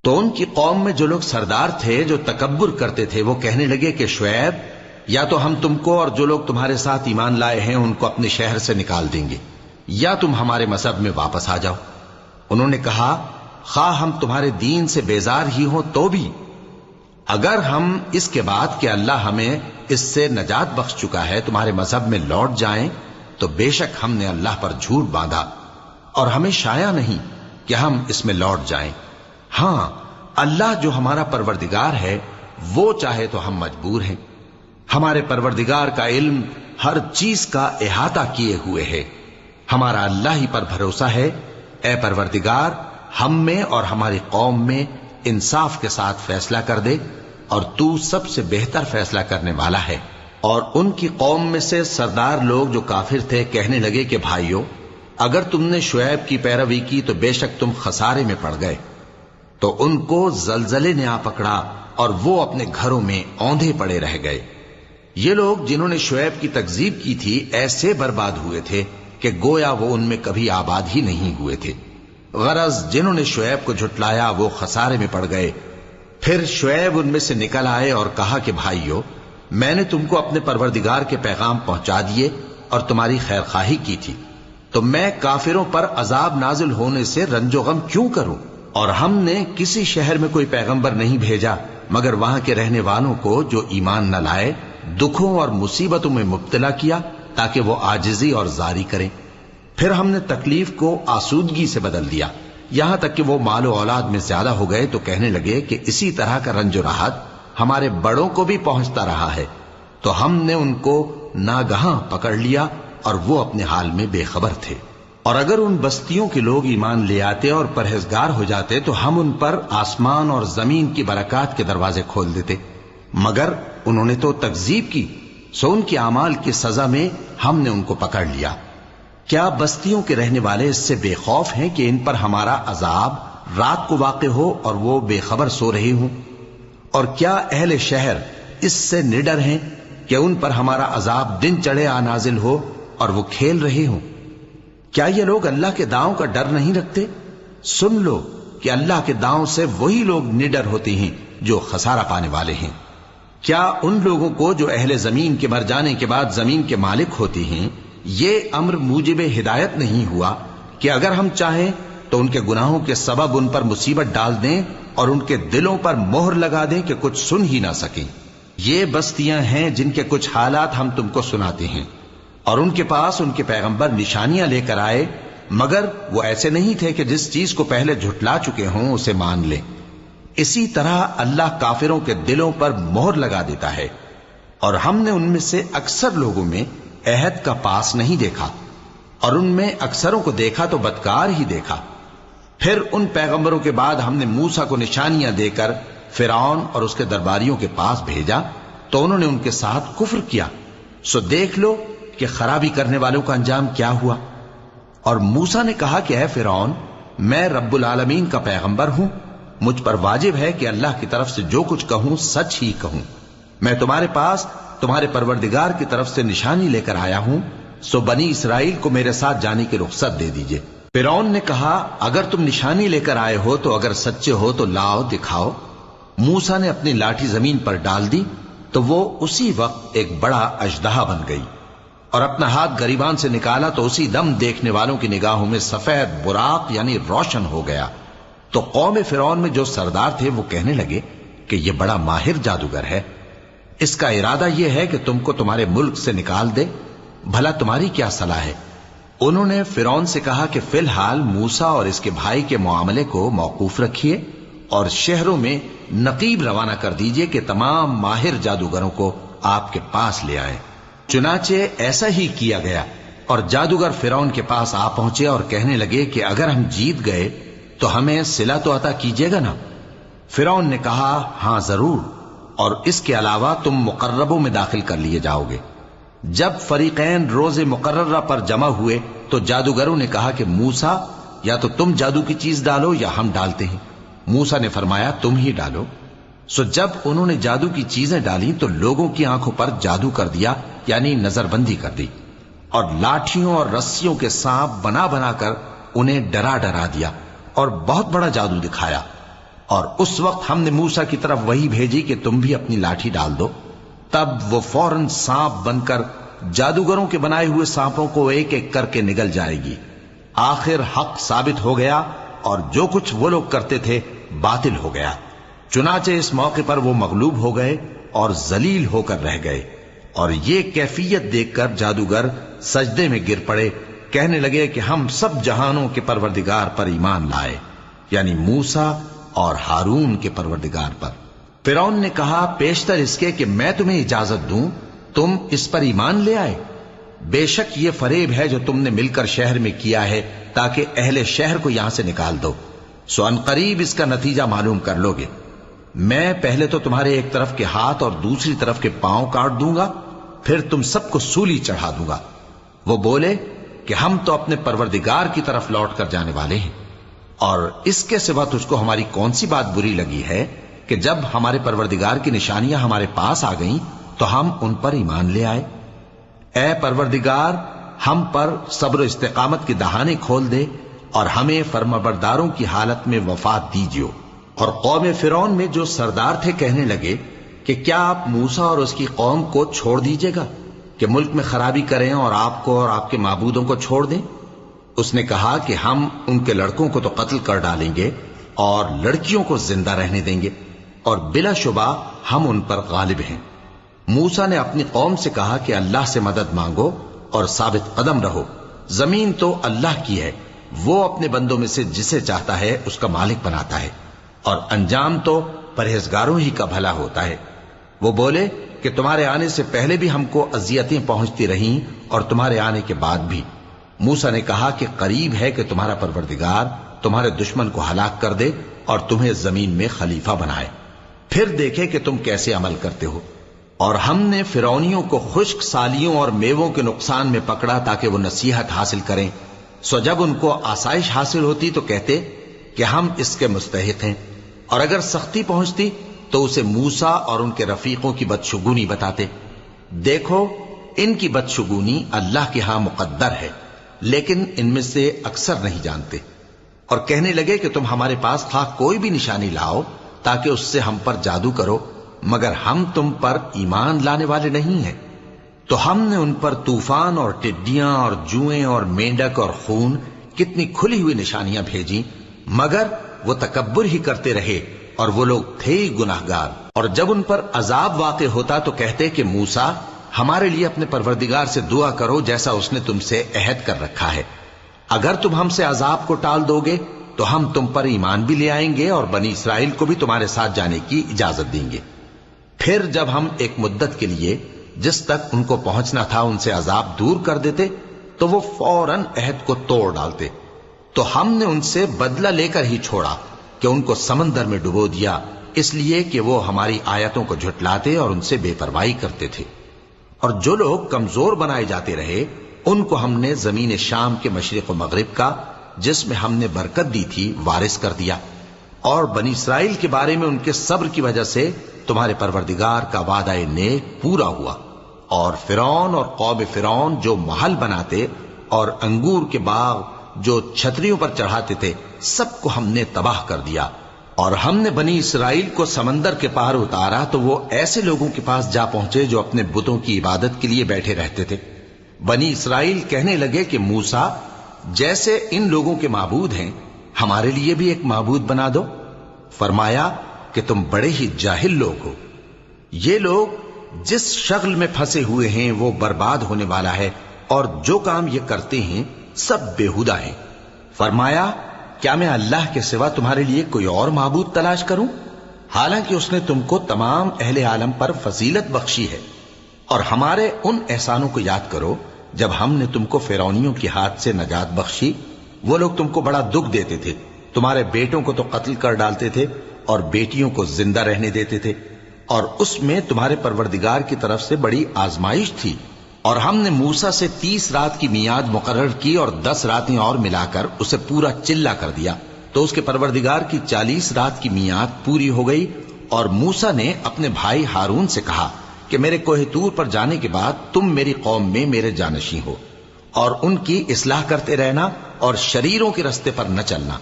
تو ان کی قوم میں جو لوگ سردار تھے جو تکبر کرتے تھے وہ کہنے لگے کہ شعیب، یا تو ہم تم کو اور جو لوگ تمہارے ساتھ ایمان لائے ہیں ان کو اپنے شہر سے نکال دیں گے، یا تم ہمارے مذہب میں واپس آ جاؤ۔ انہوں نے کہا خواہ ہم تمہارے دین سے بیزار ہی ہوں تو بھی، اگر ہم اس کے بعد کہ اللہ ہمیں اس سے نجات بخش چکا ہے تمہارے مذہب میں لوٹ جائیں تو بے شک ہم نے اللہ پر جھوٹ باندھا اور ہمیں شایع نہیں کہ ہم اس میں لوٹ جائیں۔ ہاں، اللہ جو ہمارا پروردگار ہے وہ چاہے تو ہم مجبور ہیں۔ ہمارے پروردگار کا علم ہر چیز کا احاطہ کیے ہوئے ہے۔ ہمارا اللہ ہی پر بھروسہ ہے۔ اے پروردگار، ہم میں اور ہماری قوم میں انصاف کے ساتھ فیصلہ کر دے، اور تو سب سے بہتر فیصلہ کرنے والا ہے۔ اور ان کی قوم میں سے سردار لوگ جو کافر تھے کہنے لگے کہ بھائیو، اگر تم نے شعیب کی پیروی کی تو بے شک تم خسارے میں پڑ گئے۔ تو ان کو زلزلے نے آ پکڑا اور وہ اپنے گھروں میں اوندھے پڑے رہ گئے۔ یہ لوگ جنہوں نے شعیب کی تکذیب کی تھی ایسے برباد ہوئے تھے کہ گویا وہ ان میں کبھی آباد ہی نہیں ہوئے تھے۔ غرض جنہوں نے شعیب کو جھٹلایا وہ خسارے میں پڑ گئے۔ پھر شعیب ان میں سے نکل آئے اور کہا کہ بھائیو، میں نے تم کو اپنے پروردگار کے پیغام پہنچا دیے اور تمہاری خیر خواہی کی تھی، تو میں کافروں پر عذاب نازل ہونے سے رنج و غم کیوں کروں؟ اور ہم نے کسی شہر میں کوئی پیغمبر نہیں بھیجا مگر وہاں کے رہنے والوں کو جو ایمان نہ لائے دکھوں اور مصیبتوں میں مبتلا کیا تاکہ وہ عاجزی اور زاری کریں۔ پھر ہم نے تکلیف کو آسودگی سے بدل دیا، یہاں تک کہ وہ مال و اولاد میں زیادہ ہو گئے تو کہنے لگے کہ اسی طرح کا رنج و راحت ہمارے بڑوں کو بھی پہنچتا رہا ہے۔ تو ہم نے ان کو ناگہاں پکڑ لیا اور وہ اپنے حال میں بے خبر تھے۔ اور اگر ان بستیوں کے لوگ ایمان لے آتے اور پرہیزگار ہو جاتے تو ہم ان پر آسمان اور زمین کی برکات کے دروازے کھول دیتے، مگر انہوں نے تو تکذیب کی، سو ان کے اعمال کی سزا میں ہم نے ان کو پکڑ لیا۔ کیا بستیوں کے رہنے والے اس سے بے خوف ہیں کہ ان پر ہمارا عذاب رات کو واقع ہو اور وہ بے خبر سو رہے ہوں؟ اور کیا اہل شہر اس سے نڈر ہیں کہ ان پر ہمارا عذاب دن چڑھے آ نازل ہو اور وہ کھیل رہے ہوں؟ کیا یہ لوگ اللہ کے داؤں کا ڈر نہیں رکھتے؟ سن لو کہ اللہ کے داؤں سے وہی لوگ نڈر ہوتے ہیں جو خسارہ پانے والے ہیں۔ کیا ان لوگوں کو جو اہل زمین کے مر جانے کے بعد زمین کے مالک ہوتے ہیں یہ امر موجب ہدایت نہیں ہوا کہ اگر ہم چاہیں تو ان کے گناہوں کے سبب ان پر مصیبت ڈال دیں اور ان کے دلوں پر مہر لگا دیں کہ کچھ سن ہی نہ سکیں؟ یہ بستیاں ہیں جن کے کچھ حالات ہم تم کو سناتے ہیں، اور ان کے پاس ان کے پیغمبر نشانیاں لے کر آئے، مگر وہ ایسے نہیں تھے کہ جس چیز کو پہلے جھٹلا چکے ہوں اسے مان لیں۔ اسی طرح اللہ کافروں کے دلوں پر مہر لگا دیتا ہے، اور ہم نے ان میں سے اکثر لوگوں میں عہد کا پاس نہیں دیکھا، اور ان میں اکثروں کو دیکھا تو بدکار ہی دیکھا۔ پھر ان پیغمبروں کے بعد ہم نے موسیٰ کو نشانیاں دے کر فرعون اور اس کے درباریوں کے پاس بھیجا تو انہوں نے ان کے ساتھ کفر کیا، سو دیکھ لو کہ خرابی کرنے والوں کا انجام کیا ہوا۔ اور موسیٰ نے کہا کہ اے فرعون، میں رب العالمین کا پیغمبر ہوں، مجھ پر واجب ہے کہ اللہ کی طرف سے جو کچھ کہوں سچ ہی کہوں۔ میں تمہارے پاس تمہارے پروردگار کی طرف سے نشانی لے کر آیا ہوں، سو بنی اسرائیل کو میرے ساتھ جانے کی رخصت دے دیجئے۔ فرعون نے کہا اگر تم نشانی لے کر آئے ہو تو اگر سچے ہو تو لاؤ دکھاؤ۔ موسیٰ نے اپنی لاٹھی زمین پر ڈال دی تو وہ اسی وقت ایک بڑا اژدہا بن گئی، اور اپنا ہاتھ گریبان سے نکالا تو اسی دم دیکھنے والوں کی نگاہوں میں سفید براق یعنی روشن ہو گیا۔ تو قوم فرعون میں جو سردار تھے وہ کہنے لگے کہ یہ بڑا ماہر جادوگر ہے، اس کا ارادہ یہ ہے کہ تم کو تمہارے ملک سے نکال دے، بھلا تمہاری کیا صلاح ہے؟ انہوں نے فرعون سے کہا کہ فی الحال موسیٰ اور اس کے بھائی کے معاملے کو موقوف رکھیے اور شہروں میں نقیب روانہ کر دیجئے کہ تمام ماہر جادوگروں کو آپ کے پاس لے آئیں۔ چنانچہ ایسا ہی کیا گیا، اور جادوگر فرعون کے پاس آ پہنچے اور کہنے لگے کہ اگر ہم جیت گئے تو ہمیں صلہ تو عطا کیجیے گا نا؟ فرعون نے کہا ہاں ضرور، اور اس کے علاوہ تم مقربوں میں داخل کر لیے جاؤ گے۔ جب فریقین روز مقررہ پر جمع ہوئے تو جادوگروں نے کہا کہ موسیٰ یا تو تم جادو کی چیز ڈالو یا ہم ڈالتے ہیں۔ موسیٰ نے فرمایا تم ہی ڈالو۔ سو جب انہوں نے جادو کی چیزیں ڈالی تو لوگوں کی آنکھوں پر جادو کر دیا، یعنی نظر بندی کر دی، اور لاٹھیوں اور رسیوں کے سانپ بنا بنا کر انہیں ڈرا ڈرا دیا اور بہت بڑا جادو دکھایا۔ اور اس وقت ہم نے موسیٰ کی طرف وحی بھیجی کہ تم بھی اپنی لاٹھی ڈال دو، تب وہ فوراً سانپ بن کر جادوگروں کے بنائے ہوئے سانپوں کو ایک ایک کر کے نگل جائے گی۔ آخر حق ثابت ہو گیا اور جو کچھ وہ لوگ کرتے تھے باطل ہو گیا۔ چنانچہ اس موقع پر وہ مغلوب ہو گئے اور ذلیل ہو کر رہ گئے، اور یہ کیفیت دیکھ کر جادوگر سجدے میں گر پڑے، کہنے لگے کہ ہم سب جہانوں کے پروردگار پر ایمان لائے، یعنی موسیٰ اور ہارون کے پروردگار پر۔ فرعون نے کہا پیشتر اس کے کہ میں تمہیں اجازت دوں تم اس پر ایمان لے آئے، بے شک یہ فریب ہے جو تم نے مل کر شہر میں کیا ہے تاکہ اہل شہر کو یہاں سے نکال دو، سو ان قریب اس کا نتیجہ معلوم کر لو گے۔ میں پہلے تو تمہارے ایک طرف کے ہاتھ اور دوسری طرف کے پاؤں کاٹ دوں گا، پھر تم سب کو سولی چڑھا دوں گا۔ وہ بولے کہ ہم تو اپنے پروردگار کی طرف لوٹ کر جانے والے ہیں، اور اس کے سوا تجھ کو ہماری کون سی بات بری لگی ہے کہ جب ہمارے پروردگار کی نشانیاں ہمارے پاس آ گئیں تو ہم ان پر ایمان لے آئے؟ اے پروردگار، ہم پر صبر و استقامت کی دہانے کھول دے اور ہمیں فرمانبرداروں کی حالت میں وفات دیجیو۔ اور قوم فرعون میں جو سردار تھے کہنے لگے کہ کیا آپ موسیٰ اور اس کی قوم کو چھوڑ دیجیے گا کہ ملک میں خرابی کریں اور آپ کو اور آپ کے معبودوں کو چھوڑ دیں؟ اس نے کہا کہ ہم ان کے لڑکوں کو تو قتل کر ڈالیں گے اور لڑکیوں کو زندہ رہنے دیں گے، اور بلا شبہ ہم ان پر غالب ہیں۔ موسیٰ نے اپنی قوم سے کہا کہ اللہ سے مدد مانگو اور ثابت قدم رہو، زمین تو اللہ کی ہے، وہ اپنے بندوں میں سے جسے چاہتا ہے اس کا مالک بناتا ہے، اور انجام تو پرہیزگاروں ہی کا بھلا ہوتا ہے۔ وہ بولے کہ تمہارے آنے سے پہلے بھی ہم کو اذیتیں پہنچتی رہیں اور تمہارے آنے کے بعد بھی۔ موسیٰ نے کہا کہ قریب ہے کہ تمہارا پروردگار تمہارے دشمن کو ہلاک کر دے اور تمہیں زمین میں خلیفہ بنائے، پھر دیکھے کہ تم کیسے عمل کرتے ہو۔ اور ہم نے فرعونیوں کو خشک سالیوں اور میووں کے نقصان میں پکڑا تاکہ وہ نصیحت حاصل کریں، سو جب ان کو آسائش حاصل ہوتی تو کہتے کہ ہم اس کے مستحق ہیں، اور اگر سختی پہنچتی تو اسے موسیٰ اور ان کے رفیقوں کی بدشگونی بتاتے۔ دیکھو ان کی بدشگونی اللہ کے ہاں مقدر ہے، لیکن ان میں سے اکثر نہیں جانتے۔ اور کہنے لگے کہ تم ہمارے پاس خواہ کوئی بھی نشانی لاؤ تاکہ اس سے ہم پر جادو کرو، مگر ہم تم پر ایمان لانے والے نہیں ہیں۔ تو ہم نے ان پر طوفان اور ٹڈیاں اور جوئیں اور مینڈک اور خون کتنی کھلی ہوئی نشانیاں بھیجیں، مگر وہ تکبر ہی کرتے رہے اور وہ لوگ تھے ہی گناہگار۔ اور جب ان پر عذاب واقع ہوتا تو کہتے کہ موسیٰ ہمارے لیے اپنے پروردگار سے دعا کرو جیسا اس نے تم سے عہد کر رکھا ہے، اگر تم ہم سے عذاب کو ٹال دو گے تو ہم تم پر ایمان بھی لے آئیں گے اور بنی اسرائیل کو بھی تمہارے ساتھ جانے کی اجازت دیں گے۔ پھر جب ہم ایک مدت کے لیے جس تک ان کو پہنچنا تھا ان سے عذاب دور کر دیتے تو وہ فوراً عہد کو توڑ ڈالتے، تو ہم نے ان سے بدلہ لے کر ہی چھوڑا کہ ان کو سمندر میں ڈبو دیا، اس لیے کہ وہ ہماری آیتوں کو جھٹلاتے اور ان سے بے پرواہی کرتے تھے۔ اور جو لوگ کمزور بنائے جاتے رہے ان کو ہم نے زمین شام کے مشرق و مغرب کا جس میں ہم نے برکت دی تھی وارث کر دیا، اور بنی اسرائیل کے بارے میں ان کے صبر کی وجہ سے تمہارے پروردگار کا وعدہ نیک پورا ہوا۔ اور فرعون اور قوم فرعون جو محل بناتے اور انگور کے باغ جو چھتریوں پر چڑھاتے تھے سب کو ہم نے تباہ کر دیا۔ اور ہم نے بنی اسرائیل کو سمندر کے پار اتارا تو وہ ایسے لوگوں کے پاس جا پہنچے جو اپنے بتوں کی عبادت کے لیے بیٹھے رہتے تھے۔ بنی اسرائیل کہنے لگے کہ موسیٰ جیسے ان لوگوں کے معبود ہیں ہمارے لیے بھی ایک معبود بنا دو۔ فرمایا کہ تم بڑے ہی جاہل لوگ ہو، یہ لوگ جس شغل میں پھنسے ہوئے ہیں وہ برباد ہونے والا ہے، اور جو کام یہ کرتے ہیں سب بےہودہ ہیں۔ فرمایا کیا میں اللہ کے سوا تمہارے لیے کوئی اور معبود تلاش کروں، حالانکہ اس نے تم کو تمام اہل عالم پر فضیلت بخشی ہے۔ اور ہمارے ان احسانوں کو یاد کرو جب ہم نے تم کو فرعونیوں کے ہاتھ سے نجات بخشی، وہ لوگ تم کو بڑا دکھ دیتے تھے، تمہارے بیٹوں کو تو قتل کر ڈالتے تھے اور بیٹیوں کو زندہ رہنے دیتے تھے، اور اس میں تمہارے پروردگار کی طرف سے بڑی آزمائش تھی۔ اور ہم نے موسیٰ سے 30 رات کی میعاد مقرر کی اور 10 راتیں اور ملا کر اسے پورا چلہ کر دیا، تو اس کے پروردگار کی 40 رات کی میعاد پوری ہو گئی۔ اور موسیٰ نے اپنے بھائی ہارون سے کہا کہ میرے کوہ طور پر جانے کے بعد تم میری قوم میں میرے جانشین ہو، اور ان کی اصلاح کرتے رہنا اور شریروں کے رستے پر نہ چلنا،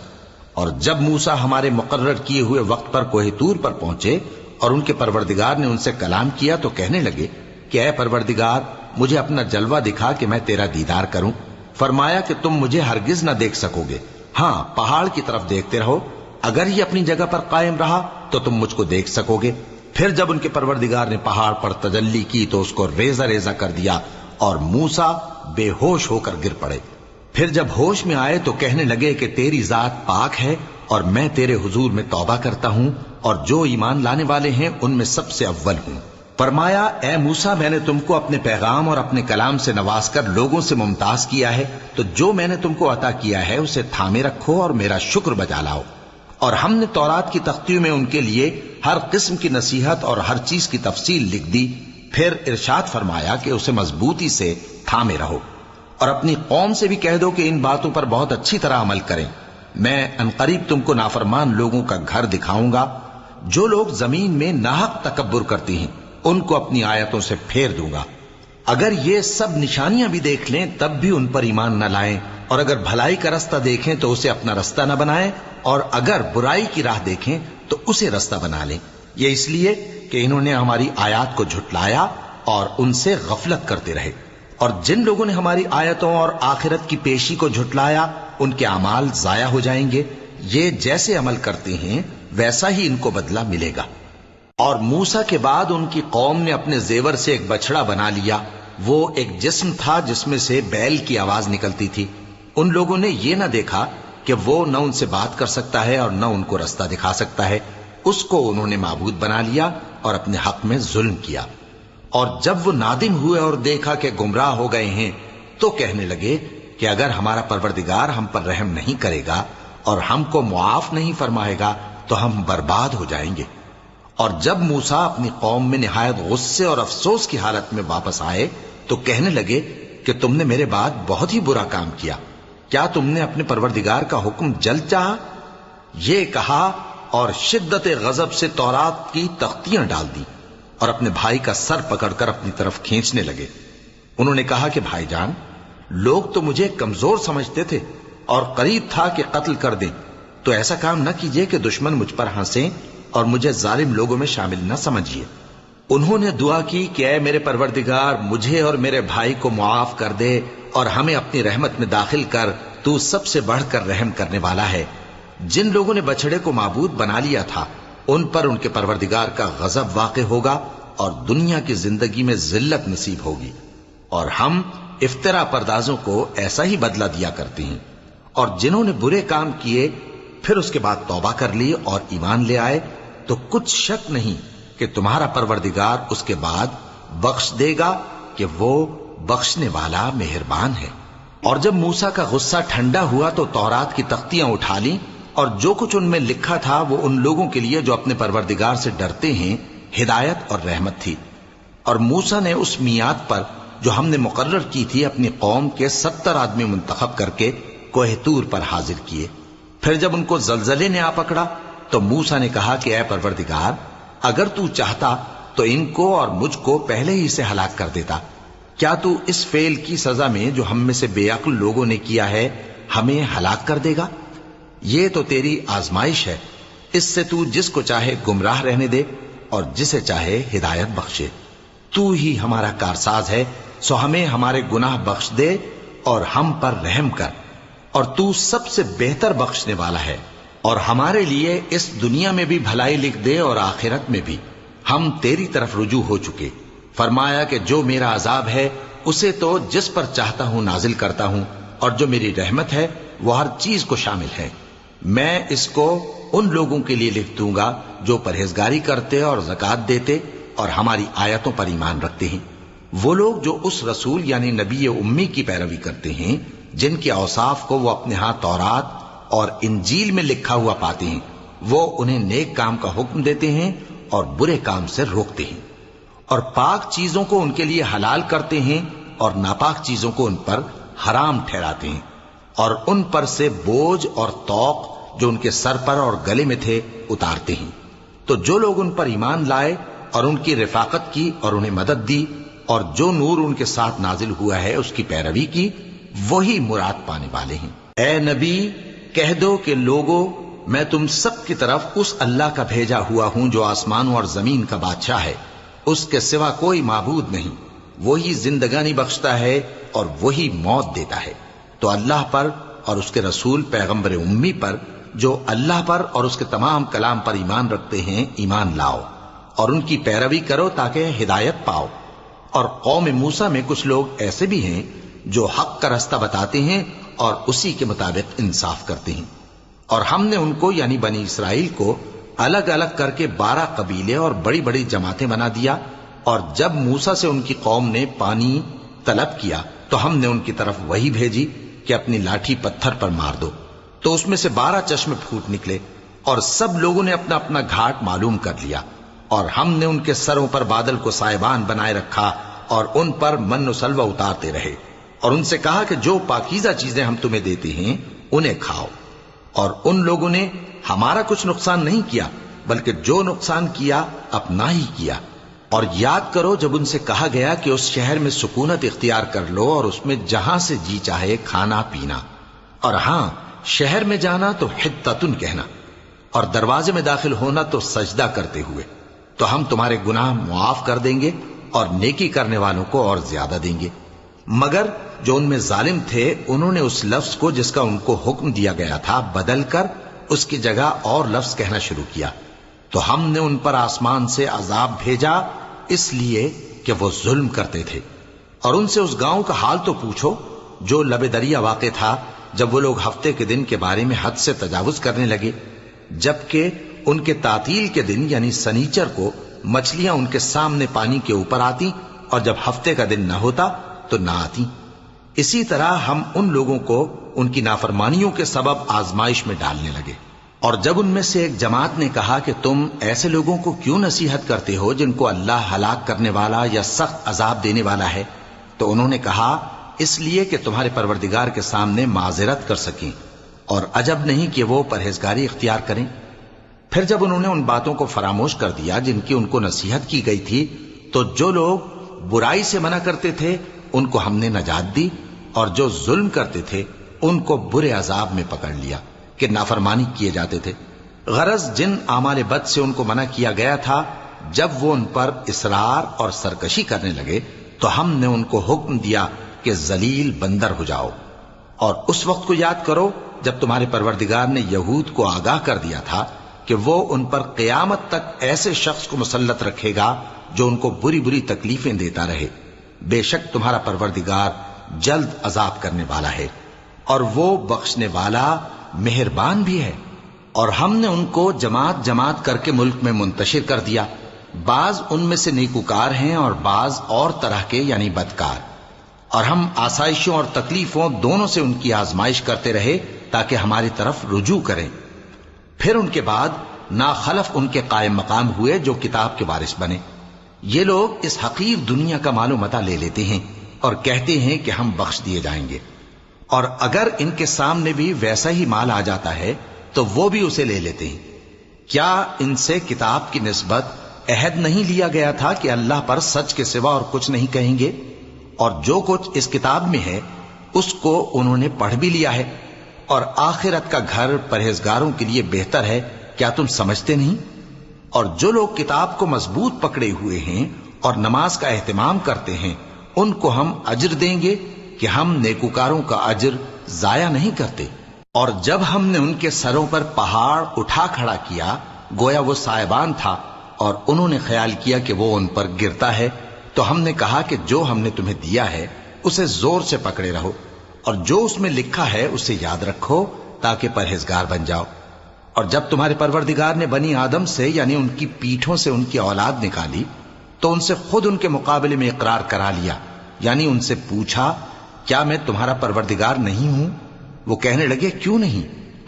اور جب موسیٰ ہمارے مقرر کیے ہوئے وقت پر کوہ طور پر پہنچے اور ان کے پروردگار نے ان سے کلام کیا تو کہنے لگے کہ اے پروردگار مجھے اپنا جلوہ دکھا کہ میں تیرا دیدار کروں۔ فرمایا کہ تم مجھے ہرگز نہ دیکھ سکو گے، ہاں پہاڑ کی طرف دیکھتے رہو، اگر یہ اپنی جگہ پر قائم رہا تو تم مجھ کو دیکھ سکو گے۔ پھر جب ان کے پروردگار نے پہاڑ پر تجلی کی تو اس کو ریزہ ریزہ کر دیا اور موسیٰ بے ہوش ہو کر گر پڑے۔ پھر جب ہوش میں آئے تو کہنے لگے کہ تیری ذات پاک ہے اور میں تیرے حضور میں توبہ کرتا ہوں اور جو ایمان لانے والے ہیں ان میں سب سے اول ہوں۔ فرمایا اے موسیٰ میں نے تم کو اپنے پیغام اور اپنے کلام سے نواز کر لوگوں سے ممتاز کیا ہے، تو جو میں نے تم کو عطا کیا ہے اسے تھامے رکھو اور میرا شکر بجا لاؤ۔ اور ہم نے تورات کی تختیوں میں ان کے لیے ہر قسم کی نصیحت اور ہر چیز کی تفصیل لکھ دی۔ پھر ارشاد فرمایا کہ اسے مضبوطی سے تھامے رہو اور اپنی قوم سے بھی کہہ دو کہ ان باتوں پر بہت اچھی طرح عمل کریں۔ میں انقریب تم کو نافرمان لوگوں کا گھر دکھاؤں گا، جو لوگ زمین میں ناحق تکبر کرتی ہیں ان کو اپنی آیتوں سے پھیر دوں گا۔ اگر یہ سب نشانیاں بھی دیکھ لیں تب بھی ان پر ایمان نہ لائیں، اور اگر بھلائی کا رستہ دیکھیں تو اسے اپنا رستہ نہ بنائیں، اور اگر برائی کی راہ دیکھیں تو اسے رستہ بنا لیں۔ یہ اس لیے کہ انہوں نے ہماری آیات کو جھٹلایا اور ان سے غفلت کرتے رہے۔ اور جن لوگوں نے ہماری آیتوں اور آخرت کی پیشی کو جھٹلایا ان کے اعمال ضائع ہو جائیں گے۔ یہ جیسے عمل کرتے ہیں ویسا ہی ان کو بدلہ ملے گا۔ اور موسیٰ کے بعد ان کی قوم نے اپنے زیور سے ایک بچڑا بنا لیا، وہ ایک جسم تھا جس میں سے بیل کی آواز نکلتی تھی۔ ان لوگوں نے یہ نہ دیکھا کہ وہ نہ ان سے بات کر سکتا ہے اور نہ ان کو رستہ دکھا سکتا ہے، اس کو انہوں نے معبود بنا لیا اور اپنے حق میں ظلم کیا۔ اور جب وہ نادم ہوئے اور دیکھا کہ گمراہ ہو گئے ہیں تو کہنے لگے کہ اگر ہمارا پروردگار ہم پر رحم نہیں کرے گا اور ہم کو معاف نہیں فرمائے گا تو ہم برباد ہو جائیں گے۔ اور جب موسیٰ اپنی قوم میں نہایت غصے اور افسوس کی حالت میں واپس آئے تو کہنے لگے کہ تم نے میرے بعد بہت ہی برا کام کیا، کیا تم نے اپنے پروردگار کا حکم جلد چاہا؟ یہ کہا اور شدت غضب سے تورات کی تختیاں ڈال دی اور اپنے بھائی کا سر پکڑ کر اپنی طرف کھینچنے لگے۔ انہوں نے کہا کہ بھائی جان، لوگ تو مجھے کمزور سمجھتے تھے اور قریب تھا کہ قتل کر دیں، تو ایسا کام نہ کیجیے کہ دشمن مجھ پر ہنسیں اور مجھے ظالم لوگوں میں شامل نہ سمجھیے۔ انہوں نے دعا کی کہ اے میرے پروردگار مجھے اور میرے بھائی کو معاف کر دے اور ہمیں اپنی رحمت میں داخل کر، تو سب سے بڑھ کر رحم کرنے والا ہے۔ جن لوگوں نے بچڑے کو معبود بنا لیا تھا ان پر ان کے پروردگار کا غضب واقع ہوگا اور دنیا کی زندگی میں ذلت نصیب ہوگی، اور ہم افترا پردازوں کو ایسا ہی بدلہ دیا کرتے ہیں۔ اور جنہوں نے برے کام کیے پھر اس کے بعد توبہ کر لی اور ایمان لے آئے تو کچھ شک نہیں کہ تمہارا پروردگار اس کے بعد بخش دے گا کہ وہ بخشنے والا مہربان ہے۔ اور جب موسیٰ کا غصہ ٹھنڈا ہوا تو تورات کی تختیاں اٹھا لیں، اور جو کچھ ان میں لکھا تھا وہ ان لوگوں کے لیے جو اپنے پروردگار سے ڈرتے ہیں ہدایت اور رحمت تھی۔ اور موسیٰ نے اس میعاد پر جو ہم نے مقرر کی تھی اپنی قوم کے 70 آدمی منتخب کر کے کوہ طور پر حاضر کیے۔ پھر جب ان کو زلزلے نے آ پکڑا تو موسیٰ نے کہا کہ اے پروردگار اگر تو چاہتا تو ان کو اور مجھ کو پہلے ہی سے ہلاک کر دیتا، کیا تو اس فعل کی سزا میں جو ہم میں سے بے عقل لوگوں نے کیا ہے ہمیں ہلاک کر دے گا؟ یہ تو تیری آزمائش ہے، اس سے تو جس کو چاہے گمراہ رہنے دے اور جسے چاہے ہدایت بخشے۔ تو ہی ہمارا کارساز ہے، سو ہمیں ہمارے گناہ بخش دے اور ہم پر رحم کر، اور تو سب سے بہتر بخشنے والا ہے، اور ہمارے لیے اس دنیا میں بھی بھلائی لکھ دے اور آخرت میں بھی، ہم تیری طرف رجوع ہو چکے۔ فرمایا کہ جو میرا عذاب ہے اسے تو جس پر چاہتا ہوں نازل کرتا ہوں، اور جو میری رحمت ہے وہ ہر چیز کو شامل ہے۔ میں اس کو ان لوگوں کے لیے لکھ دوں گا جو پرہیزگاری کرتے اور زکوٰۃ دیتے اور ہماری آیتوں پر ایمان رکھتے ہیں، وہ لوگ جو اس رسول یعنی نبی امی کی پیروی کرتے ہیں جن کے اوصاف کو وہ اپنے ہاں تورات اور انجیل میں لکھا ہوا پاتے ہیں، وہ انہیں نیک کام کا حکم دیتے ہیں اور برے کام سے روکتے ہیں، اور پاک چیزوں کو ان کے لیے حلال کرتے ہیں اور ناپاک چیزوں کو ان پر حرام ٹھہراتے ہیں، اور ان پر سے بوجھ اور طوق جو ان کے سر پر اور گلے میں تھے اتارتے ہیں۔ تو جو لوگ ان پر ایمان لائے اور ان کی رفاقت کی اور انہیں مدد دی اور جو نور ان کے ساتھ نازل ہوا ہے اس کی پیروی کی، وہی مراد پانے والے ہیں۔ اے نبی کہہ دو کہ لوگوں میں تم سب کی طرف اس اللہ کا بھیجا ہوا ہوں جو آسمانوں اور زمین کا بادشاہ ہے، اس کے سوا کوئی معبود نہیں، وہی زندگانی بخشتا ہے اور وہی موت دیتا ہے۔ تو اللہ پر اور اس کے رسول پیغمبر امی پر جو اللہ پر اور اس کے تمام کلام پر ایمان رکھتے ہیں ایمان لاؤ اور ان کی پیروی کرو تاکہ ہدایت پاؤ۔ اور قوم موسیٰ میں کچھ لوگ ایسے بھی ہیں جو حق کا رستہ بتاتے ہیں اور اسی کے مطابق انصاف کرتے ہیں۔ اور ہم نے ان کو یعنی بنی اسرائیل کو الگ الگ کر کے 12 قبیلے اور بڑی بڑی جماعتیں بنا دیا، اور جب موسیٰ سے ان کی قوم نے پانی طلب کیا تو ہم نے ان کی طرف وہی بھیجی کہ اپنی لاٹھی پتھر پر مار دو، تو اس میں سے 12 چشمے پھوٹ نکلے، اور سب لوگوں نے اپنا اپنا گھاٹ معلوم کر لیا۔ اور ہم نے ان کے سروں پر بادل کو سائبان بنائے رکھا اور ان پر من و سلوہ اتارتے رہے، اور ان سے کہا کہ جو پاکیزہ چیزیں ہم تمہیں دیتے ہیں انہیں کھاؤ۔ اور ان لوگوں نے ہمارا کچھ نقصان نہیں کیا، بلکہ جو نقصان کیا اپنا ہی کیا۔ اور یاد کرو جب ان سے کہا گیا کہ اس شہر میں سکونت اختیار کر لو اور اس میں جہاں سے جی چاہے کھانا پینا، اور ہاں شہر میں جانا تو حطتن کہنا، اور دروازے میں داخل ہونا تو سجدہ کرتے ہوئے، تو ہم تمہارے گناہ معاف کر دیں گے اور نیکی کرنے والوں کو اور زیادہ دیں گے۔ مگر جو ان میں ظالم تھے انہوں نے اس لفظ کو جس کا ان کو حکم دیا گیا تھا بدل کر اس کی جگہ اور لفظ کہنا شروع کیا، تو ہم نے ان پر آسمان سے عذاب بھیجا اس لیے کہ وہ ظلم کرتے تھے۔ اور ان سے اس گاؤں کا حال تو پوچھو جو لب دریا واقع تھا، جب وہ لوگ ہفتے کے دن کے بارے میں حد سے تجاوز کرنے لگے، جبکہ ان کے تعطیل کے دن یعنی سنیچر کو مچھلیاں ان کے سامنے پانی کے اوپر آتی، اور جب ہفتے کا دن نہ ہوتا تو نہ آتی۔ اسی طرح ہم ان لوگوں کو ان کی نافرمانیوں کے سبب آزمائش میں ڈالنے لگے۔ اور جب ان میں سے ایک جماعت نے کہا کہ تم ایسے لوگوں کو کیوں نصیحت کرتے ہو جن کو اللہ ہلاک کرنے والا یا سخت عذاب دینے والا ہے، تو انہوں نے کہا اس لیے کہ تمہارے پروردگار کے سامنے معذرت کر سکیں، اور عجب نہیں کہ وہ پرہیزگاری اختیار کریں۔ پھر جب انہوں نے ان باتوں کو فراموش کر دیا جن کی ان کو نصیحت کی گئی تھی، تو جو لوگ برائی سے منع کرتے تھے ان کو ہم نے نجات دی، اور جو ظلم کرتے تھے ان کو برے عذاب میں پکڑ لیا کہ نافرمانی کیے جاتے تھے۔ غرض جن اعمال بد سے ان کو منع کیا گیا تھا، جب وہ ان پر اصرار اور سرکشی کرنے لگے تو ہم نے ان کو حکم دیا کہ ذلیل بندر ہو جاؤ۔ اور اس وقت کو یاد کرو جب تمہارے پروردگار نے یہود کو آگاہ کر دیا تھا کہ وہ ان پر قیامت تک ایسے شخص کو مسلط رکھے گا جو ان کو بری بری تکلیفیں دیتا رہے۔ بے شک تمہارا پروردگار جلد عذاب کرنے والا ہے، اور وہ بخشنے والا مہربان بھی ہے۔ اور ہم نے ان کو جماعت جماعت کر کے ملک میں منتشر کر دیا، بعض ان میں سے نیکوکار ہیں اور بعض اور طرح کے یعنی بدکار، اور ہم آسائشوں اور تکلیفوں دونوں سے ان کی آزمائش کرتے رہے تاکہ ہماری طرف رجوع کریں۔ پھر ان کے بعد ناخلف ان کے قائم مقام ہوئے جو کتاب کے وارث بنے۔ یہ لوگ اس حقیر دنیا کا مال و متاع لے لیتے ہیں اور کہتے ہیں کہ ہم بخش دیے جائیں گے، اور اگر ان کے سامنے بھی ویسا ہی مال آ جاتا ہے تو وہ بھی اسے لے لیتے ہیں۔ کیا ان سے کتاب کی نسبت عہد نہیں لیا گیا تھا کہ اللہ پر سچ کے سوا اور کچھ نہیں کہیں گے؟ اور جو کچھ اس کتاب میں ہے اس کو انہوں نے پڑھ بھی لیا ہے، اور آخرت کا گھر پرہیزگاروں کے لیے بہتر ہے، کیا تم سمجھتے نہیں؟ اور جو لوگ کتاب کو مضبوط پکڑے ہوئے ہیں اور نماز کا اہتمام کرتے ہیں ان کو ہم اجر دیں گے کہ ہم نیکوکاروں کا اجر ضائع نہیں کرتے۔ اور جب ہم نے ان کے سروں پر پہاڑ اٹھا کھڑا کیا گویا وہ سائبان تھا، اور انہوں نے خیال کیا کہ وہ ان پر گرتا ہے، تو ہم نے کہا کہ جو ہم نے تمہیں دیا ہے اسے زور سے پکڑے رہو، اور جو اس میں لکھا ہے اسے یاد رکھو تاکہ پرہیزگار بن جاؤ۔ اور جب تمہارے پروردگار نے بنی آدم سے یعنی ان کی پیٹھوں سے ان کی اولاد نکالی تو ان سے خود ان کے مقابلے میں اقرار کرا لیا، یعنی ان سے پوچھا کیا میں تمہارا پروردگار نہیں ہوں؟ وہ کہنے لگے کیوں نہیں،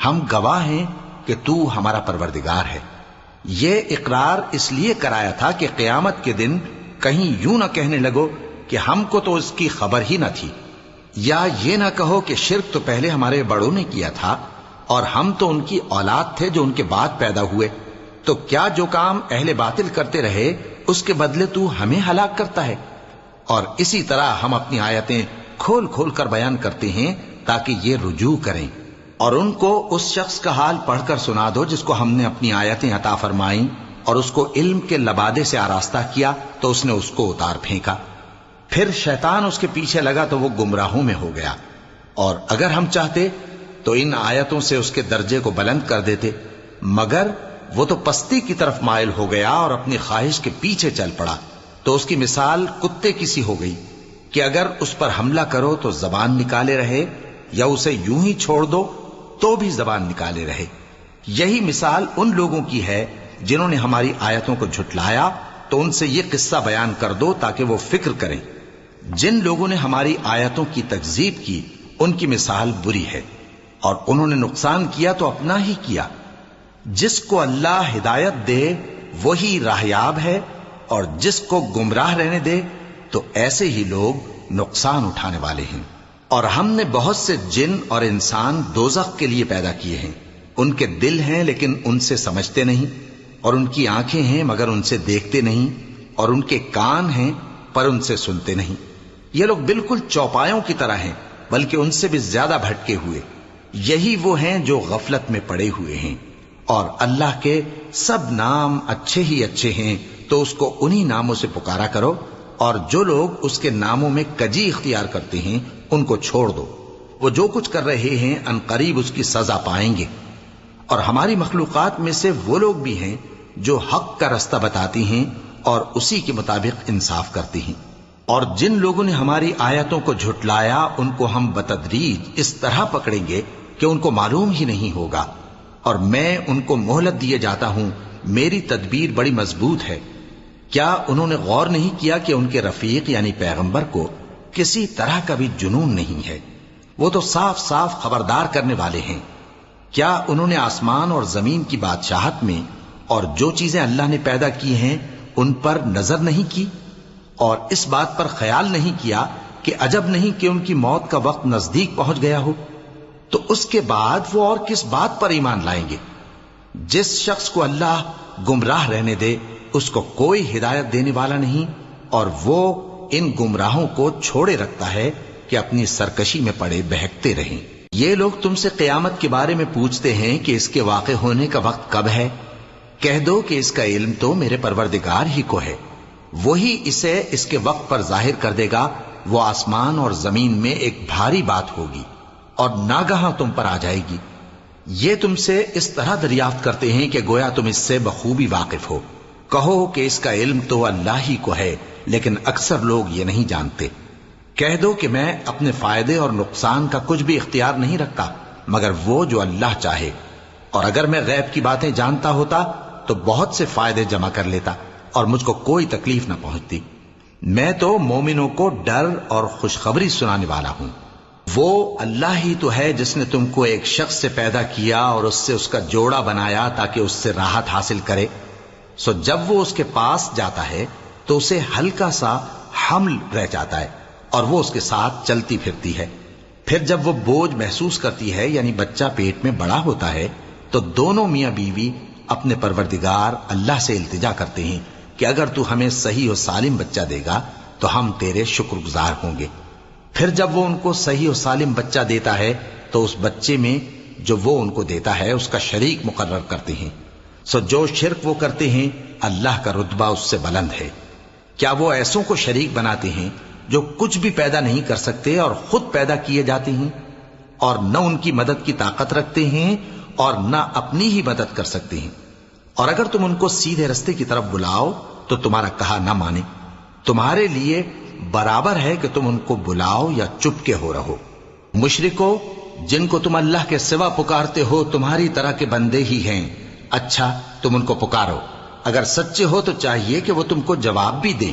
ہم گواہ ہیں کہ تو ہمارا پروردگار ہے۔ یہ اقرار اس لیے کرایا تھا کہ قیامت کے دن کہیں یوں نہ کہنے لگو کہ ہم کو تو اس کی خبر ہی نہ تھی، یا یہ نہ کہو کہ شرک تو پہلے ہمارے بڑوں نے کیا تھا اور ہم تو ان کی اولاد تھے جو ان کے بعد پیدا ہوئے، تو کیا جو کام اہل باطل کرتے رہے اس کے بدلے تو ہمیں ہلاک کرتا ہے؟ اور اسی طرح ہم اپنی آیتیں کھول کھول کر بیان کرتے ہیں تاکہ یہ رجوع کریں۔ اور ان کو اس شخص کا حال پڑھ کر سنا دو جس کو ہم نے اپنی آیتیں عطا فرمائیں اور اس کو علم کے لبادے سے آراستہ کیا تو اس نے اس کو اتار پھینکا، پھر شیطان اس کے پیچھے لگا تو وہ گمراہوں میں ہو گیا، اور اگر ہم چاہتے تو ان آیتوں سے اس کے درجے کو بلند کر دیتے، مگر وہ تو پستی کی طرف مائل ہو گیا اور اپنی خواہش کے پیچھے چل پڑا، تو اس کی مثال کتے کی سی ہو گئی کہ اگر اس پر حملہ کرو تو زبان نکالے رہے، یا اسے یوں ہی چھوڑ دو تو بھی زبان نکالے رہے۔ یہی مثال ان لوگوں کی ہے جنہوں نے ہماری آیتوں کو جھٹلایا، تو ان سے یہ قصہ بیان کر دو تاکہ وہ فکر کریں۔ جن لوگوں نے ہماری آیتوں کی تکذیب کی ان کی مثال بری ہے، اور انہوں نے نقصان کیا تو اپنا ہی کیا۔ جس کو اللہ ہدایت دے وہی راہیاب ہے، اور جس کو گمراہ رہنے دے تو ایسے ہی لوگ نقصان اٹھانے والے ہیں۔ اور ہم نے بہت سے جن اور انسان دوزخ کے لیے پیدا کیے ہیں، ان کے دل ہیں لیکن ان سے سمجھتے نہیں، اور ان کی آنکھیں ہیں مگر ان سے دیکھتے نہیں، اور ان کے کان ہیں پر ان سے سنتے نہیں۔ یہ لوگ بالکل چوپایوں کی طرح ہیں، بلکہ ان سے بھی زیادہ بھٹکے ہوئے۔ یہی وہ ہیں جو غفلت میں پڑے ہوئے ہیں۔ اور اللہ کے سب نام اچھے ہی اچھے ہیں، تو اس کو انہی ناموں سے پکارا کرو، اور جو لوگ اس کے ناموں میں کجی اختیار کرتے ہیں ان کو چھوڑ دو۔ وہ جو کچھ کر رہے ہیں ان قریب اس کی سزا پائیں گے۔ اور ہماری مخلوقات میں سے وہ لوگ بھی ہیں جو حق کا رستہ بتاتی ہیں اور اسی کے مطابق انصاف کرتی ہیں۔ اور جن لوگوں نے ہماری آیتوں کو جھٹلایا ان کو ہم بتدریج اس طرح پکڑیں گے کہ ان کو معلوم ہی نہیں ہوگا، اور میں ان کو مہلت دیے جاتا ہوں، میری تدبیر بڑی مضبوط ہے۔ کیا انہوں نے غور نہیں کیا کہ ان کے رفیق یعنی پیغمبر کو کسی طرح کا بھی جنون نہیں ہے؟ وہ تو صاف صاف خبردار کرنے والے ہیں۔ کیا انہوں نے آسمان اور زمین کی بادشاہت میں اور جو چیزیں اللہ نے پیدا کی ہیں ان پر نظر نہیں کی، اور اس بات پر خیال نہیں کیا کہ عجب نہیں کہ ان کی موت کا وقت نزدیک پہنچ گیا ہو؟ تو اس کے بعد وہ اور کس بات پر ایمان لائیں گے؟ جس شخص کو اللہ گمراہ رہنے دے اس کو کوئی ہدایت دینے والا نہیں، اور وہ ان گمراہوں کو چھوڑے رکھتا ہے کہ اپنی سرکشی میں پڑے بہکتے رہیں۔ یہ لوگ تم سے قیامت کے بارے میں پوچھتے ہیں کہ اس کے واقع ہونے کا وقت کب ہے؟ کہہ دو کہ اس کا علم تو میرے پروردگار ہی کو ہے، وہی اسے اس کے وقت پر ظاہر کر دے گا۔ وہ آسمان اور زمین میں ایک بھاری بات ہوگی اور ناگہاں تم پر آ جائے گی۔ یہ تم سے اس طرح دریافت کرتے ہیں کہ گویا تم اس سے بخوبی واقف ہو۔ کہو کہ اس کا علم تو اللہ ہی کو ہے، لیکن اکثر لوگ یہ نہیں جانتے۔ کہہ دو کہ میں اپنے فائدے اور نقصان کا کچھ بھی اختیار نہیں رکھتا مگر وہ جو اللہ چاہے، اور اگر میں غیب کی باتیں جانتا ہوتا تو بہت سے فائدے جمع کر لیتا اور مجھ کو کوئی تکلیف نہ پہنچتی۔ میں تو مومنوں کو ڈر اور خوشخبری سنانے والا ہوں۔ وہ اللہ ہی تو ہے جس نے تم کو ایک شخص سے پیدا کیا اور اس سے اس کا جوڑا بنایا تاکہ اس سے راحت حاصل کرے۔ سو جب وہ اس کے پاس جاتا ہے تو اسے ہلکا سا حمل رہ جاتا ہے اور وہ اس کے ساتھ چلتی پھرتی ہے۔ پھر جب وہ بوجھ محسوس کرتی ہے یعنی بچہ پیٹ میں بڑا ہوتا ہے تو دونوں میاں بیوی اپنے پروردگار اللہ سے التجا کرتے ہیں کہ اگر تو ہمیں صحیح و سالم بچہ دے گا تو ہم تیرے شکر گزار ہوں گے۔ پھر جب وہ ان کو صحیح و سالم بچہ دیتا ہے تو اس بچے میں جو وہ ان کو دیتا ہے اس کا شریک مقرر کرتے ہیں۔ سو جو شرک وہ کرتے ہیں اللہ کا رتبہ اس سے بلند ہے۔ کیا وہ ایسوں کو شریک بناتے ہیں جو کچھ بھی پیدا نہیں کر سکتے اور خود پیدا کیے جاتے ہیں، اور نہ ان کی مدد کی طاقت رکھتے ہیں اور نہ اپنی ہی مدد کر سکتے ہیں؟ اور اگر تم ان کو سیدھے رستے کی طرف بلاؤ تو تمہارا کہا نہ مانے، تمہارے لیے برابر ہے کہ تم ان کو بلاؤ یا چپ کے ہو رہو۔ مشرکو، جن کو تم اللہ کے سوا پکارتے ہو تمہاری طرح کے بندے ہی ہیں، اچھا تم ان کو پکارو، اگر سچے ہو تو چاہیے کہ وہ تم کو جواب بھی دیں۔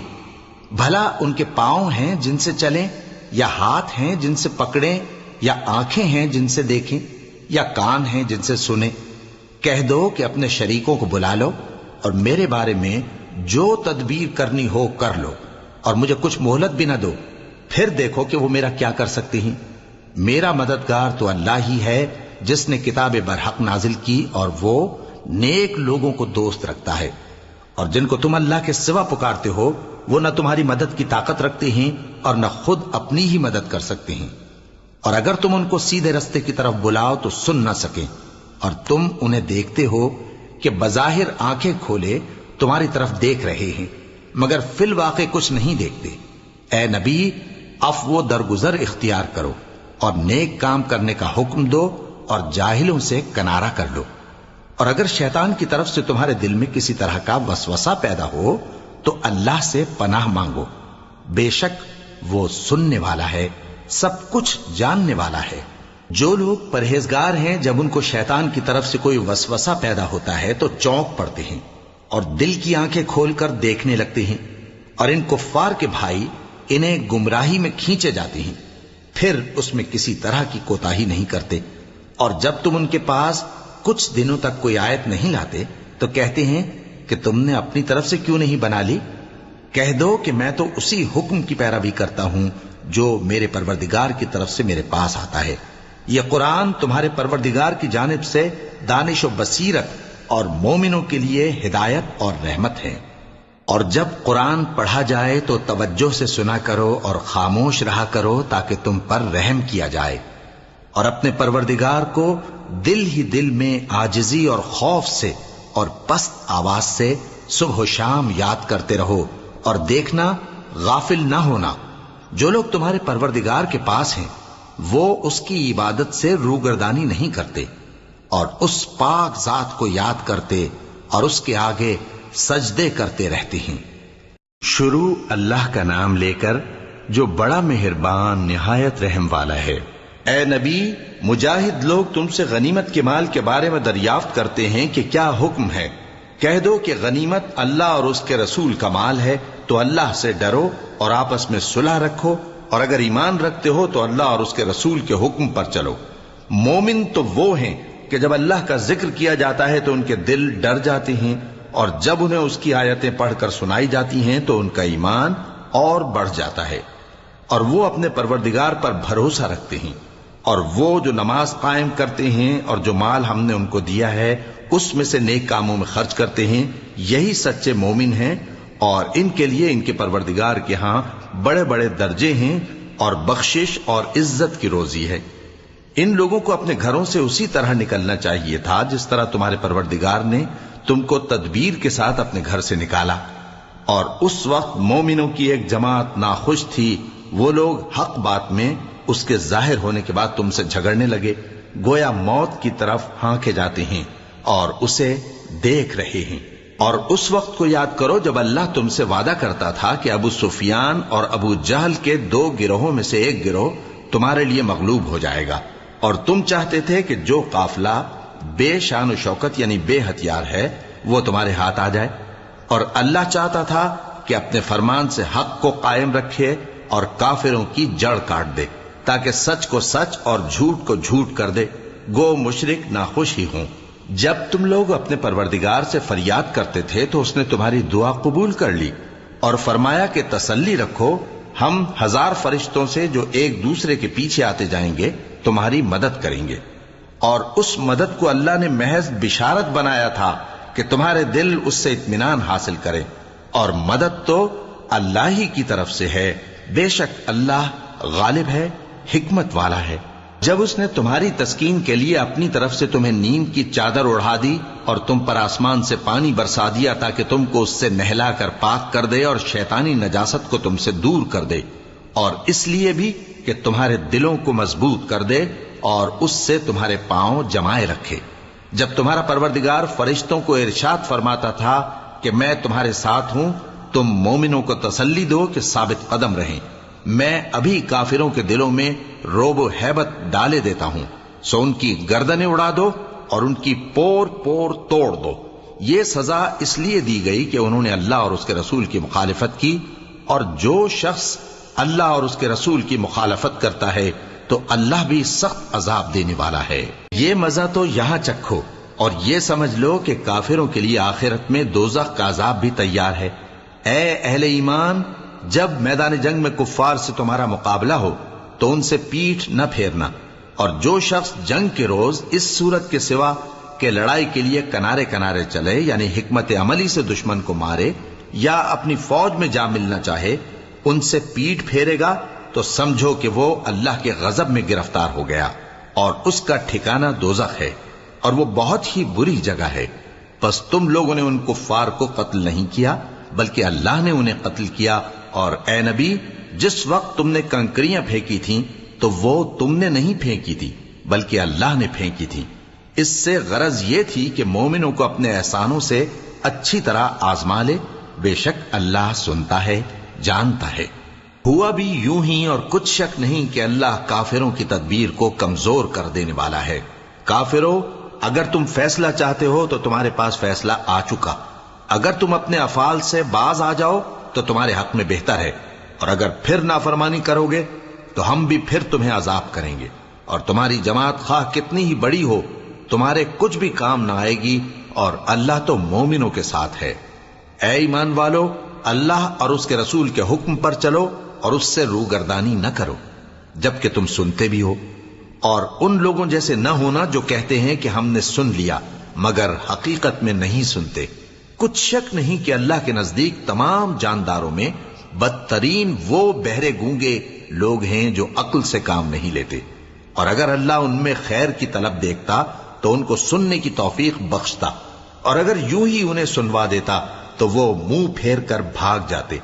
بھلا ان کے پاؤں ہیں جن سے چلیں، یا ہاتھ ہیں جن سے پکڑیں، یا آنکھیں ہیں جن سے دیکھیں، یا کان ہیں جن سے سنیں؟ کہہ دو کہ اپنے شریکوں کو بلا لو اور میرے بارے میں جو تدبیر کرنی ہو کر لو، اور مجھے کچھ مہلت بھی نہ دو، پھر دیکھو کہ وہ میرا کیا کر سکتے ہیں۔ میرا مددگار تو اللہ ہی ہے جس نے کتاب برحق نازل کی، اور وہ نیک لوگوں کو دوست رکھتا ہے۔ اور جن کو تم اللہ کے سوا پکارتے ہو وہ نہ تمہاری مدد کی طاقت رکھتے ہیں اور نہ خود اپنی ہی مدد کر سکتے ہیں۔ اور اگر تم ان کو سیدھے رستے کی طرف بلاؤ تو سن نہ سکیں، اور تم انہیں دیکھتے ہو کہ بظاہر آنکھیں کھولے تمہاری طرف دیکھ رہے ہیں مگر فی الواقع کچھ نہیں دیکھتے۔ اے نبی، عفو و درگزر اختیار کرو اور نیک کام کرنے کا حکم دو اور جاہلوں سے کنارہ کر لو۔ اور اگر شیطان کی طرف سے تمہارے دل میں کسی طرح کا وسوسہ پیدا ہو تو اللہ سے پناہ مانگو، بے شک وہ سننے والا ہے، سب کچھ جاننے والا ہے۔ جو لوگ پرہیزگار ہیں جب ان کو شیطان کی طرف سے کوئی وسوسہ پیدا ہوتا ہے تو چونک پڑتے ہیں اور دل کی آنکھیں کھول کر دیکھنے لگتے ہیں، اور ان کفار کے بھائی انہیں گمراہی میں کھینچے جاتے ہیں، پھر اس میں کسی طرح کی کوتاہی نہیں کرتے۔ اور جب تم ان کے پاس کچھ دنوں تک کوئی آیت نہیں لاتے تو کہتے ہیں کہ تم نے اپنی طرف سے کیوں نہیں بنا لی؟ کہہ دو کہ میں تو اسی حکم کی پیروی کرتا ہوں جو میرے پروردگار کی طرف سے میرے پاس آتا ہے۔ یہ قرآن تمہارے پروردگار کی جانب سے دانش و بصیرت اور مومنوں کے لیے ہدایت اور رحمت ہے۔ اور جب قرآن پڑھا جائے تو توجہ سے سنا کرو اور خاموش رہا کرو تاکہ تم پر رحم کیا جائے، اور اپنے پروردگار کو دل ہی دل میں عاجزی اور خوف سے اور پست آواز سے صبح و شام یاد کرتے رہو، اور دیکھنا غافل نہ ہونا، جو لوگ تمہارے پروردگار کے پاس ہیں وہ اس کی عبادت سے روگردانی نہیں کرتے اور اس پاک ذات کو یاد کرتے اور اس کے آگے سجدے کرتے رہتے ہیں۔ شروع اللہ کا نام لے کر جو بڑا مہربان نہایت رحم والا ہے۔ اے نبی، مجاہد لوگ تم سے غنیمت کے مال کے بارے میں دریافت کرتے ہیں کہ کیا حکم ہے۔ کہہ دو کہ غنیمت اللہ اور اس کے رسول کا مال ہے، تو اللہ سے ڈرو اور آپس میں صلح رکھو، اور اگر ایمان رکھتے ہو تو اللہ اور اس کے رسول کے حکم پر چلو۔ مومن تو وہ ہیں کہ جب اللہ کا ذکر کیا جاتا ہے تو ان کے دل ڈر جاتے ہیں، اور جب انہیں اس کی آیتیں پڑھ کر سنائی جاتی ہیں تو ان کا ایمان اور بڑھ جاتا ہے، اور وہ اپنے پروردگار پر بھروسہ رکھتے ہیں، اور وہ جو نماز قائم کرتے ہیں اور جو مال ہم نے ان کو دیا ہے اس میں سے نیک کاموں میں خرچ کرتے ہیں، یہی سچے مومن ہیں، اور ان کے لیے ان کے پروردگار کے ہاں بڑے بڑے درجے ہیں اور بخشش اور عزت کی روزی ہے۔ ان لوگوں کو اپنے گھروں سے اسی طرح نکلنا چاہیے تھا جس طرح تمہارے پروردگار نے تم کو تدبیر کے ساتھ اپنے گھر سے نکالا، اور اس وقت مومنوں کی ایک جماعت ناخوش تھی، وہ لوگ حق بات میں اس کے ظاہر ہونے کے بعد تم سے جھگڑنے لگے، گویا موت کی طرف ہانکے جاتے ہیں اور اسے دیکھ رہے ہیں۔ اور اس وقت کو یاد کرو جب اللہ تم سے وعدہ کرتا تھا کہ ابو سفیان اور ابو جہل کے 2 گروہوں میں سے ایک گروہ تمہارے لیے مغلوب ہو جائے گا، اور تم چاہتے تھے کہ جو قافلہ بے شان و شوکت یعنی بے ہتھیار ہے وہ تمہارے ہاتھ آ جائے، اور اللہ چاہتا تھا کہ اپنے فرمان سے حق کو قائم رکھے اور کافروں کی جڑ کاٹ دے، تاکہ سچ کو سچ اور جھوٹ کو جھوٹ کر دے، گو مشرک ناخوش ہی ہوں۔ جب تم لوگ اپنے پروردگار سے فریاد کرتے تھے تو اس نے تمہاری دعا قبول کر لی اور فرمایا کہ تسلی رکھو، ہم 1000 فرشتوں سے جو ایک دوسرے کے پیچھے آتے جائیں گے تمہاری مدد کریں گے۔ اور اس مدد کو اللہ نے محض بشارت بنایا تھا کہ تمہارے دل اس سے اطمینان حاصل کریں، اور مدد تو اللہ ہی کی طرف سے ہے، بے شک اللہ غالب ہے، حکمت والا ہے۔ جب اس نے تمہاری تسکین کے لیے اپنی طرف سے تمہیں نیند کی چادر اڑھا دی اور تم پر آسمان سے پانی برسا دیا تاکہ تم کو اس سے نہلا کر پاک کر دے اور شیطانی نجاست کو تم سے دور کر دے، اور اس لیے بھی کہ تمہارے دلوں کو مضبوط کر دے اور اس سے تمہارے پاؤں جمائے رکھے، جب تمہارا پروردگار فرشتوں کو ارشاد فرماتا تھا کہ میں تمہارے ساتھ ہوں، تم مومنوں کو تسلی دو کہ ثابت قدم رہیں، میں ابھی کافروں کے دلوں میں روب و ہیبت ڈالے دیتا ہوں، سو ان کی گردنیں اڑا دو اور ان کی پور پور توڑ دو۔ یہ سزا اس لیے دی گئی کہ انہوں نے اللہ اور اس کے رسول کی مخالفت کی، اور جو شخص اللہ اور اس کے رسول کی مخالفت کرتا ہے تو اللہ بھی سخت عذاب دینے والا ہے۔ یہ مزہ تو یہاں چکھو، اور یہ سمجھ لو کہ کافروں کے لیے آخرت میں دوزخ کا عذاب بھی تیار ہے۔ اے اہل ایمان، جب میدان جنگ میں کفار سے تمہارا مقابلہ ہو تو ان سے پیٹھ نہ پھیرنا، اور جو شخص جنگ کے روز اس صورت کے سوا کہ لڑائی کے لیے کنارے کنارے چلے یعنی حکمت عملی سے دشمن کو مارے یا اپنی فوج میں جا ملنا چاہے، ان سے پیٹھ پھیرے گا تو سمجھو کہ وہ اللہ کے غضب میں گرفتار ہو گیا اور اس کا ٹھکانہ دوزخ ہے اور وہ بہت ہی بری جگہ ہے۔ پس تم لوگوں نے ان کفار کو قتل نہیں کیا بلکہ اللہ نے انہیں قتل کیا، اور اے نبی جس وقت تم نے کنکریاں پھینکی تھیں تو وہ تم نے نہیں پھینکی تھی بلکہ اللہ نے پھینکی تھی۔ اس سے غرض یہ تھی کہ مومنوں کو اپنے احسانوں سے اچھی طرح آزما لے، بے شک اللہ سنتا ہے، جانتا ہے۔ ہوا بھی یوں ہی، اور کچھ شک نہیں کہ اللہ کافروں کی تدبیر کو کمزور کر دینے والا ہے۔ کافروں، اگر تم فیصلہ چاہتے ہو تو تمہارے پاس فیصلہ آ چکا، اگر تم اپنے افعال سے باز آ جاؤ تو تمہارے حق میں بہتر ہے، اور اگر پھر نافرمانی کرو گے تو ہم بھی پھر تمہیں عذاب کریں گے، اور تمہاری جماعت خواہ کتنی ہی بڑی ہو تمہارے کچھ بھی کام نہ آئے گی، اور اللہ تو مومنوں کے ساتھ ہے۔ اے ایمان والو، اللہ اور اس کے رسول کے حکم پر چلو اور اس سے روگردانی نہ کرو جبکہ تم سنتے بھی ہو، اور ان لوگوں جیسے نہ ہونا جو کہتے ہیں کہ ہم نے سن لیا مگر حقیقت میں نہیں سنتے۔ کچھ شک نہیں کہ اللہ کے نزدیک تمام جانداروں میں بدترین وہ بہرے گونگے لوگ ہیں جو عقل سے کام نہیں لیتے، اور اگر اللہ ان میں خیر کی طلب دیکھتا تو ان کو سننے کی توفیق بخشتا، اور اگر یوں ہی انہیں سنوا دیتا تو وہ منہ پھیر کر بھاگ جاتے۔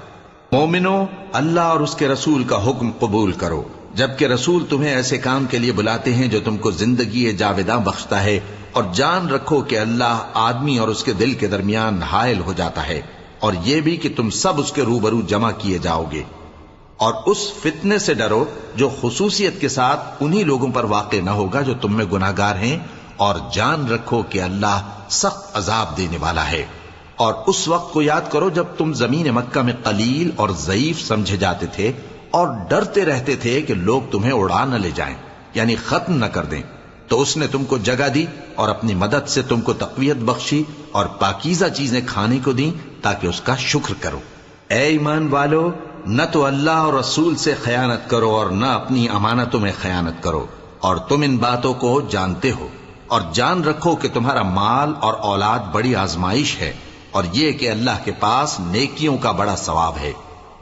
مومنوں، اللہ اور اس کے رسول کا حکم قبول کرو، جبکہ رسول تمہیں ایسے کام کے لیے بلاتے ہیں جو تم کو زندگی جاوداں بخشتا ہے، اور جان رکھو کہ اللہ آدمی اور اس کے دل کے درمیان حائل ہو جاتا ہے، اور یہ بھی کہ تم سب اس کے روبرو جمع کیے جاؤ گے۔ اور اس فتنے سے ڈرو جو خصوصیت کے ساتھ انہی لوگوں پر واقع نہ ہوگا جو تم میں گناہگار ہیں، اور جان رکھو کہ اللہ سخت عذاب دینے والا ہے۔ اور اس وقت کو یاد کرو جب تم زمین مکہ میں قلیل اور ضعیف سمجھے جاتے تھے اور ڈرتے رہتے تھے کہ لوگ تمہیں اڑا نہ لے جائیں، یعنی ختم نہ کر دیں، تو اس نے تم کو جگہ دی اور اپنی مدد سے تم کو تقویت بخشی اور پاکیزہ چیزیں کھانے کو دیں تاکہ اس کا شکر کرو۔ اے ایمان والو، نہ تو اللہ اور رسول سے خیانت کرو اور نہ اپنی امانتوں میں خیانت کرو، اور تم ان باتوں کو جانتے ہو، اور جان رکھو کہ تمہارا مال اور اولاد بڑی آزمائش ہے، اور یہ کہ اللہ کے پاس نیکیوں کا بڑا ثواب ہے۔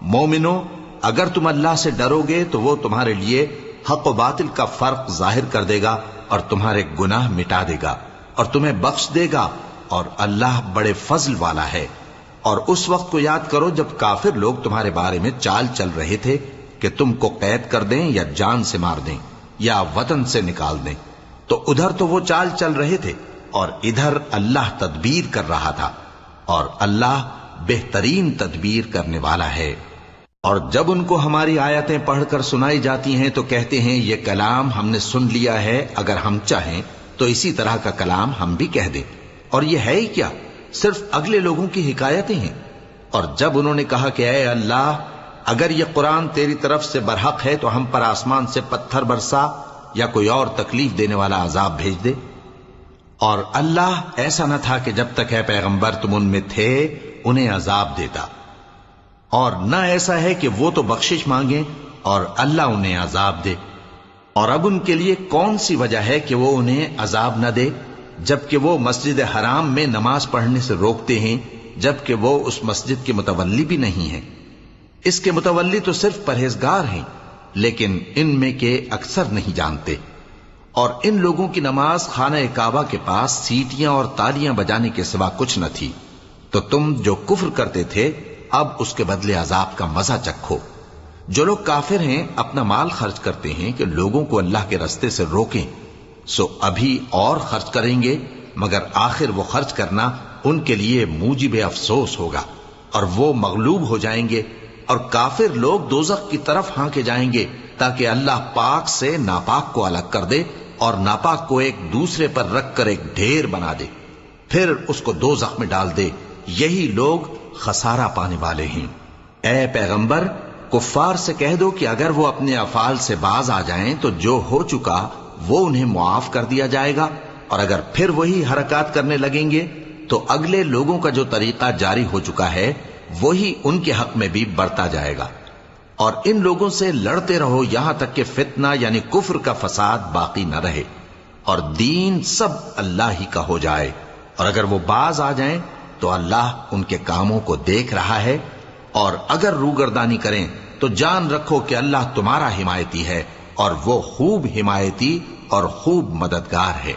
مومنو، اگر تم اللہ سے ڈرو گے تو وہ تمہارے لیے حق و باطل کا فرق ظاہر کر دے گا اور تمہارے گناہ مٹا دے گا اور تمہیں بخش دے گا، اور اللہ بڑے فضل والا ہے۔ اور اس وقت کو یاد کرو جب کافر لوگ تمہارے بارے میں چال چل رہے تھے کہ تم کو قید کر دیں یا جان سے مار دیں یا وطن سے نکال دیں، تو ادھر تو وہ چال چل رہے تھے اور ادھر اللہ تدبیر کر رہا تھا، اور اللہ بہترین تدبیر کرنے والا ہے۔ اور جب ان کو ہماری آیتیں پڑھ کر سنائی جاتی ہیں تو کہتے ہیں یہ کلام ہم نے سن لیا ہے، اگر ہم چاہیں تو اسی طرح کا کلام ہم بھی کہہ دیں، اور یہ ہے ہی کیا، صرف اگلے لوگوں کی حکایتیں ہیں۔ اور جب انہوں نے کہا کہ اے اللہ، اگر یہ قرآن تیری طرف سے برحق ہے تو ہم پر آسمان سے پتھر برسا یا کوئی اور تکلیف دینے والا عذاب بھیج دے، اور اللہ ایسا نہ تھا کہ جب تک اے پیغمبر تم ان میں تھے انہیں عذاب دیتا، اور نہ ایسا ہے کہ وہ تو بخشش مانگیں اور اللہ انہیں عذاب دے۔ اور اب ان کے لیے کون سی وجہ ہے کہ وہ انہیں عذاب نہ دے، جبکہ وہ مسجد حرام میں نماز پڑھنے سے روکتے ہیں، جبکہ وہ اس مسجد کے متولی بھی نہیں ہیں۔ اس کے متولی تو صرف پرہیزگار ہیں، لیکن ان میں کے اکثر نہیں جانتے۔ اور ان لوگوں کی نماز خانہ کعبہ کے پاس سیٹیاں اور تالیاں بجانے کے سوا کچھ نہ تھی، تو تم جو کفر کرتے تھے اب اس کے بدلے عذاب کا مزہ چکھو۔ جو لوگ کافر ہیں اپنا مال خرچ کرتے ہیں کہ لوگوں کو اللہ کے رستے سے روکیں، سو ابھی اور خرچ کریں گے، مگر آخر وہ خرچ کرنا ان کے لیے موجب افسوس ہوگا، اور وہ مغلوب ہو جائیں گے، اور کافر لوگ دوزخ کی طرف ہانکے جائیں گے تاکہ اللہ پاک سے ناپاک کو الگ کر دے اور ناپاک کو ایک دوسرے پر رکھ کر ایک ڈھیر بنا دے، پھر اس کو دوزخ میں ڈال دے۔ یہی لوگ خسارہ پانے والے ہیں۔ اے پیغمبر، کفار سے کہہ دو کہ اگر وہ اپنے افعال سے باز آ جائیں تو جو ہو چکا وہ انہیں معاف کر دیا جائے گا، اور اگر پھر وہی حرکات کرنے لگیں گے تو اگلے لوگوں کا جو طریقہ جاری ہو چکا ہے وہی ان کے حق میں بھی برتا جائے گا۔ اور ان لوگوں سے لڑتے رہو یہاں تک کہ فتنہ یعنی کفر کا فساد باقی نہ رہے اور دین سب اللہ ہی کا ہو جائے، اور اگر وہ باز آ جائیں تو اللہ ان کے کاموں کو دیکھ رہا ہے، اور اگر روگردانی کریں تو جان رکھو کہ اللہ تمہارا حمایتی ہے اور وہ خوب حمایتی اور خوب مددگار ہے۔